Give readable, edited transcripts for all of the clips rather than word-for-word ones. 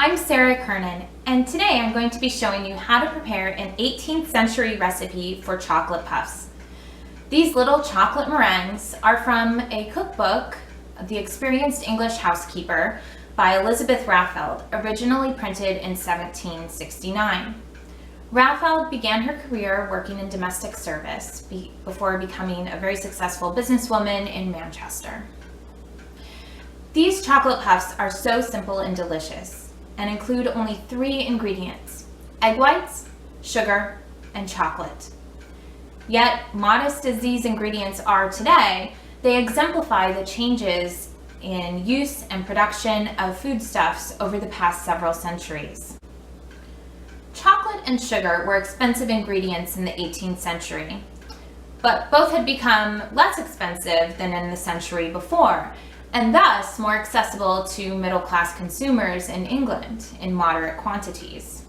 I'm Sarah Kernan, and today I'm going to be showing you how to prepare an 18th century recipe for chocolate puffs. These little chocolate meringues are from a cookbook, The Experienced English Housekeeper, by Elizabeth Raffeld, originally printed in 1769. Raffeld began her career working in domestic service before becoming a very successful businesswoman in Manchester. These chocolate puffs are so simple and delicious and include only 3 ingredients: egg whites, sugar, and chocolate. Yet, modest as these ingredients are today, they exemplify the changes in use and production of foodstuffs over the past several centuries. Chocolate and sugar were expensive ingredients in the 18th century, but both had become less expensive than in the century before, and thus more accessible to middle-class consumers in England in moderate quantities.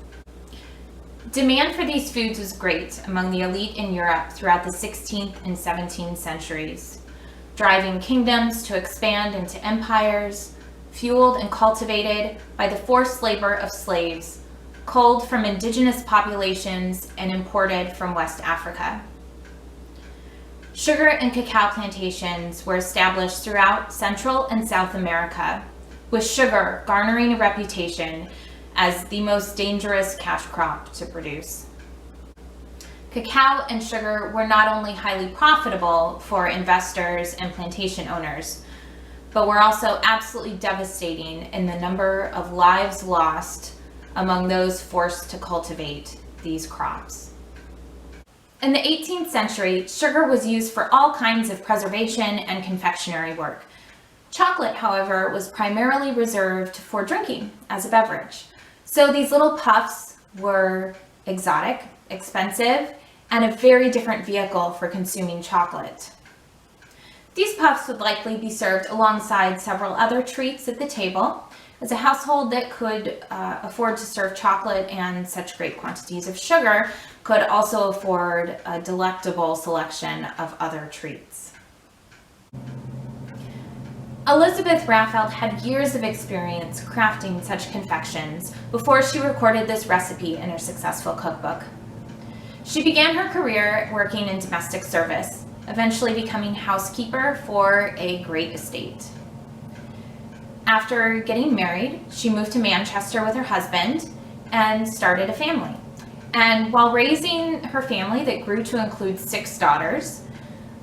Demand for these foods was great among the elite in Europe throughout the 16th and 17th centuries, driving kingdoms to expand into empires, fueled and cultivated by the forced labor of slaves, culled from indigenous populations and imported from West Africa. Sugar and cacao plantations were established throughout Central and South America, with sugar garnering a reputation as the most dangerous cash crop to produce. Cacao and sugar were not only highly profitable for investors and plantation owners, but were also absolutely devastating in the number of lives lost among those forced to cultivate these crops. In the 18th century, sugar was used for all kinds of preservation and confectionery work. Chocolate, however, was primarily reserved for drinking as a beverage. So these little puffs were exotic, expensive, and a very different vehicle for consuming chocolate. These puffs would likely be served alongside several other treats at the table, as a household that could afford to serve chocolate and such great quantities of sugar could also afford a delectable selection of other treats. Elizabeth Raffeld had years of experience crafting such confections before she recorded this recipe in her successful cookbook. She began her career working in domestic service, eventually becoming housekeeper for a great estate. After getting married, she moved to Manchester with her husband and started a family. And while raising her family that grew to include 6 daughters,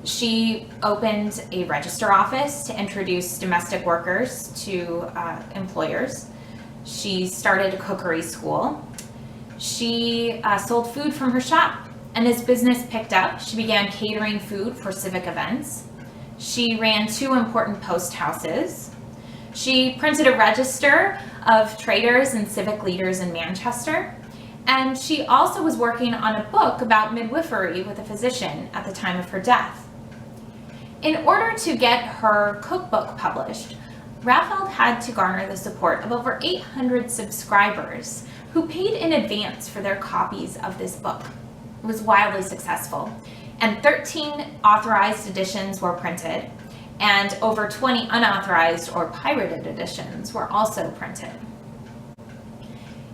she opened a register office to introduce domestic workers to employers. She started a cookery school. She sold food from her shop, and as business picked up, she began catering food for civic events. She ran 2 important post houses. She printed a register of traders and civic leaders in Manchester, and she also was working on a book about midwifery with a physician at the time of her death. In order to get her cookbook published, Raffeld had to garner the support of over 800 subscribers who paid in advance for their copies of this book. It was wildly successful, and 13 authorized editions were printed, and over 20 unauthorized or pirated editions were also printed.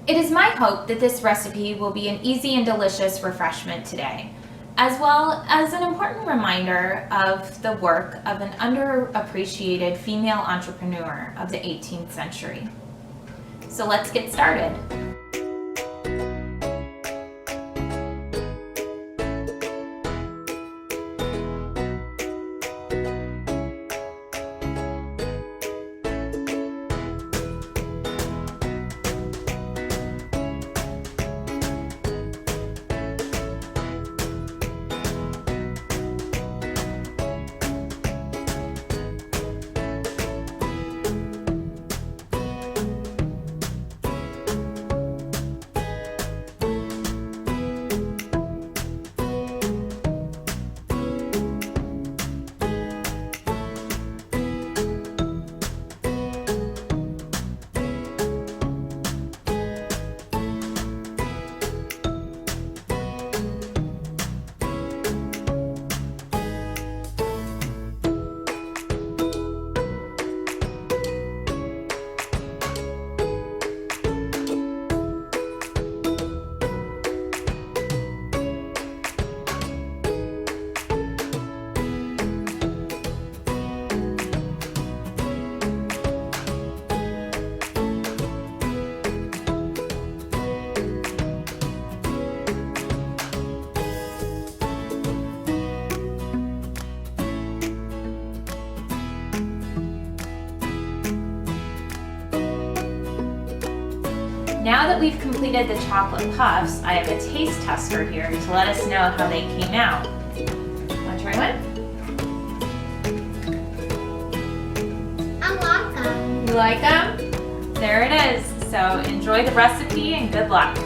It is my hope that this recipe will be an easy and delicious refreshment today, as well as an important reminder of the work of an underappreciated female entrepreneur of the 18th century. So let's get started. Now that we've completed the chocolate puffs, I have a taste tester here to let us know how they came out. Want to try one? I like them. You like them? There it is. So enjoy the recipe and good luck.